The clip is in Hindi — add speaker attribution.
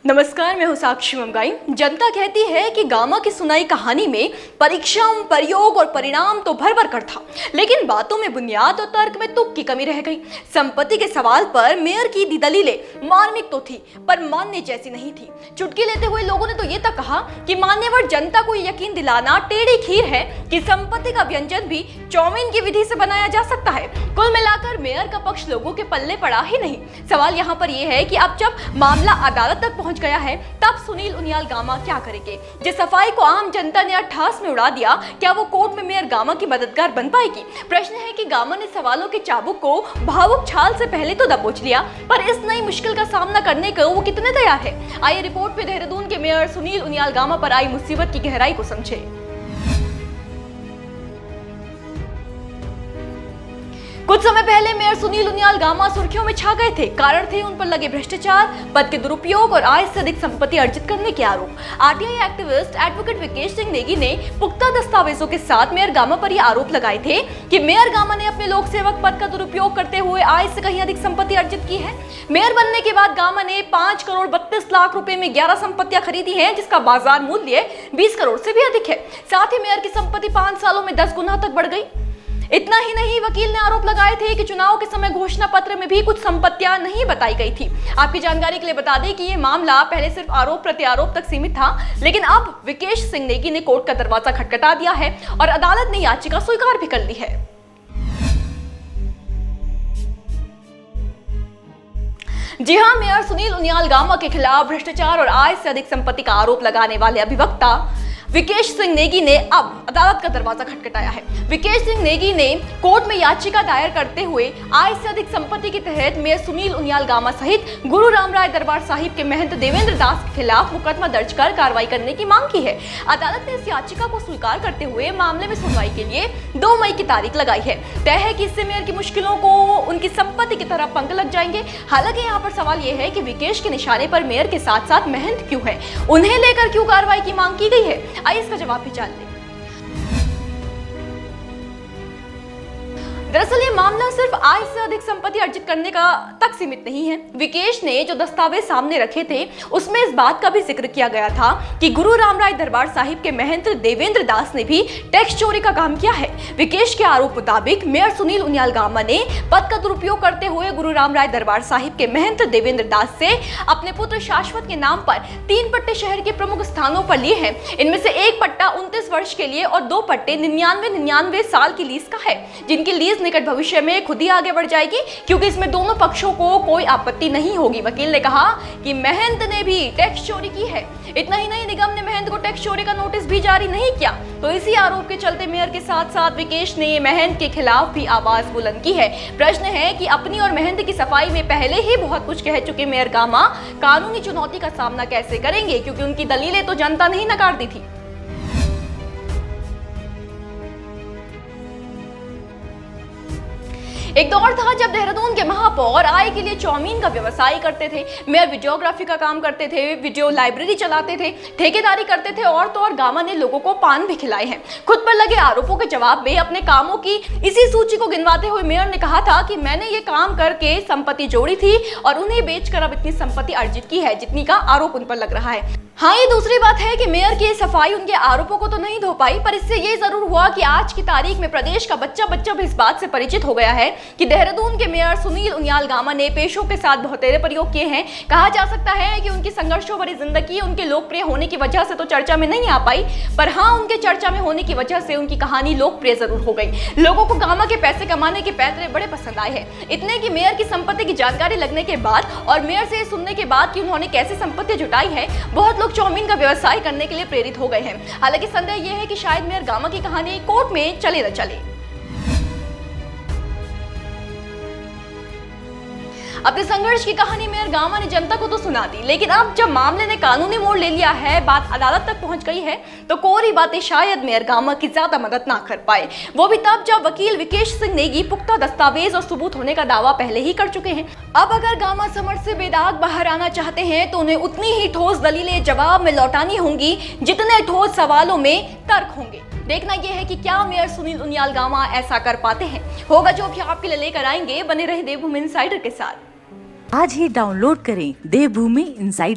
Speaker 1: नमस्कार, मैं हूं साक्षी मंगाई। जनता कहती है कि गामा की सुनाई कहानी में परीक्षम, प्रयोग और परिणाम तो भर भर कर था, लेकिन बातों में बुनियाद और तर्क में तुक की कमी रह गई। संपत्ति के सवाल पर मेयर की दी दलीलें मार्मिक तो थी, पर मानने जैसी नहीं थी। चुटकी लेते हुए लोगों ने तो ये तक कहा कि मान्यवर जनता को यकीन दिलाना टेढ़ी खीर है कि संपत्ति का व्यंजन भी चाउमीन की विधि से बनाया जा सकता है। कुल मिलाकर मेयर का पक्ष लोगों के पल्ले पड़ा ही नहीं। सवाल यहाँ पर यह है कि अब जब मामला अदालत तक पहुंच गया है, तब सुनील उनियाल गामा क्या करेंगे? जिस सफाई को आम जनता ने अट्ठास में उड़ा दिया, क्या वो कोर्ट में मेयर गामा की मददगार बन पाएगी? प्रश्न है कि गामा ने सवालों के चाबुक को भावुक छाल से पहले तो दबोच लिया, पर इस नई मुश्किल का सामना करने को वो कितने तैयार है? आइए रिपोर्ट में देहरादून के मेयर सुनील उनियाल गामा पर आई मुसीबत की गहराई को समझे। कुछ समय पहले मेयर सुनील उनियाल गामा सुर्खियों में छा गए थे। कारण थे उन पर लगे भ्रष्टाचार, पद के दुरुपयोग और आय से अधिक संपत्ति अर्जित करने के आरोप। RTI activist advocate Vikesh Singh Negi ने पुख्ता दस्तावेजों के साथ मेयर गामा पर यह आरोप लगाए थे कि मेयर गामा ने अपने लोक सेवक पद का दुरुपयोग करते हुए आय से कहीं अधिक संपत्ति अर्जित की है। मेयर बनने के बाद गामा ने 5 करोड़ 32 लाख रुपए में 11 संपत्तियां खरीदी हैं, जिसका बाजार मूल्य 20 करोड़ से भी अधिक है। साथ ही मेयर की संपत्ति 5 सालों में 10 गुना तक बढ़ गई। इतना ही नहीं, वकील ने आरोप लगाए थे कि चुनाव के समय घोषणा पत्र में भी कुछ संपत्तियां नहीं बताई गई थी। आपकी जानकारी के लिए बता दें कि ये मामला पहले सिर्फ आरोप प्रत्यारोप तक सीमित था, लेकिन अब विकेश सिंह नेगी ने कोर्ट का दरवाजा खटखटा दिया है और अदालत ने याचिका स्वीकार भी कर ली है। जी हां, मेयर सुनील उनियाल गामा के खिलाफ भ्रष्टाचार और आय से अधिक संपत्ति का आरोप लगाने वाले अधिवक्ता विकेश सिंह नेगी ने अब अदालत का दरवाजा खटखटाया है। विकेश सिंह नेगी ने कोर्ट में याचिका दायर करते हुए आय से अधिक संपत्ति के तहत मेयर सुनील उनियाल गामा सहित गुरु रामराय दरबार साहिब के महंत देवेंद्र दास के खिलाफ मुकदमा दर्ज कर कार्रवाई करने की मांग की है। अदालत ने इस याचिका को स्वीकार करते हुए मामले में सुनवाई के लिए 2 मई की तारीख लगाई है। तय है कि इससे मेयर की मुश्किलों को उनकी संपत्ति की तरह पंख लग जाएंगे। हालांकि यहाँ पर सवाल यह है कि विकेश के निशाने पर मेयर के साथ साथ महंत क्यों है, उन्हें लेकर क्यों कार्रवाई की मांग की गई है? आइए इसका जवाब भी जान लें। दरअसल ये मामला सिर्फ आय से अधिक संपत्ति अर्जित करने का तक सीमित नहीं है। विकेश ने जो दस्तावेज सामने रखे थे, उसमें इस बात का भी जिक्र किया गया था कि गुरु रामराय दरबार साहिब के महंत देवेंद्र दास ने भी टैक्स चोरी का काम किया है। विकेश के आरोप मुताबिक मेयर सुनील उनियाल गामा ने पद का दुरुपयोग करते हुए गुरु रामराय दरबार साहिब के महंत देवेंद्र दास से अपने पुत्र शाश्वत के नाम पर 3 पट्टे शहर के प्रमुख स्थानों पर लिए हैं। इनमें से एक पट्टा 29 वर्ष के लिए और 2 पट्टे 99 साल की लीज का है, जिनकी लीज निकट भविष्य में खुद ही आगे बढ़ जाएगी, क्योंकि इसमें दोनों पक्षों को कोई आपत्ति नहीं होगी। वकील ने कहा कि महंत ने भी टैक्स चोरी की है। इतना ही नहीं, निगम ने महंत को टैक्स चोरी का नोटिस भी जारी नहीं किया। तो इसी आरोप के चलते मेयर के साथ साथ विकेश ने महंत के खिलाफ भी आवाज बुलंद की है। प्रश्न है कि अपनी और महंत की सफाई में पहले ही बहुत कुछ कह चुके मेयर गामा कानूनी चुनौती का सामना कैसे करेंगे, क्योंकि उनकी दलीलें तो जनता ने ही नकार दी थी। एक दौर था जब देहरादून के महापौर आय के लिए चाउमीन का व्यवसाय करते थे। मेयर वीडियोग्राफी का काम करते थे, वीडियो लाइब्रेरी चलाते थे, ठेकेदारी करते थे और तो और गामा ने लोगों को पान भी खिलाए हैं। खुद पर लगे आरोपों के जवाब में अपने कामों की इसी सूची को गिनवाते हुए मेयर ने कहा था कि मैंने ये काम करके संपत्ति जोड़ी थी और उन्हें बेचकर अब इतनी संपत्ति अर्जित की है जितनी का आरोप उन पर लग रहा है। हाँ, ये दूसरी बात है कि मेयर की सफाई उनके आरोपों को तो नहीं धो पाई, पर इससे ये जरूर हुआ कि आज की तारीख में प्रदेश का बच्चा भी इस बात से परिचित हो गया है कि देहरादून के मेयर सुनील उनियाल गामा ने पेशों के साथ बहुतेरे प्रयोग किए हैं। कहा जा सकता है कि उनकी संघर्षों भरी जिंदगी उनके लोकप्रिय होने की वजह से तो चर्चा में नहीं आ पाई, पर हाँ, उनके चर्चा में होने की वजह से उनकी कहानी लोकप्रिय जरूर हो गई। लोगों को गामा के पैसे कमाने के पैतरे बड़े पसंद आए हैं। इतने कि मेयर की संपत्ति की जानकारी लगने के बाद और मेयर से सुनने के बाद कि उन्होंने कैसे संपत्ति जुटाई है, बहुत चाउमीन का व्यवसाय करने के लिए प्रेरित हो गए हैं। हालांकि संदेह यह है कि शायद मेयर गामा की कहानी कोर्ट में चले न चले। अपने संघर्ष की कहानी मेयर गामा ने जनता को तो सुना दी, लेकिन अब जब मामले ने कानूनी मोड़ ले लिया है, बात अदालत तक पहुंच गई है, तो कोरी बातें शायद मेयर गामा की ज्यादा मदद ना कर पाए। वो भी तब जब वकील विकेश सिंह नेगी पुख्ता दस्तावेज और सबूत होने का दावा पहले ही कर चुके हैं। अब अगर गामा समझ से बेदाग बाहर आना चाहते हैं तो उन्हें उतनी ही ठोस दलीलें जवाब में लौटानी होंगी जितने ठोस सवालों में तर्क होंगे। देखना यह है कि क्या मेयर सुनील उनियाल गामा ऐसा कर पाते हैं। होगा जो भी आपके लिए लेकर आएंगे। बने रहे देवभूमि इनसाइडर के साथ।
Speaker 2: आज ही डाउनलोड करें देवभूमि इनसाइडर।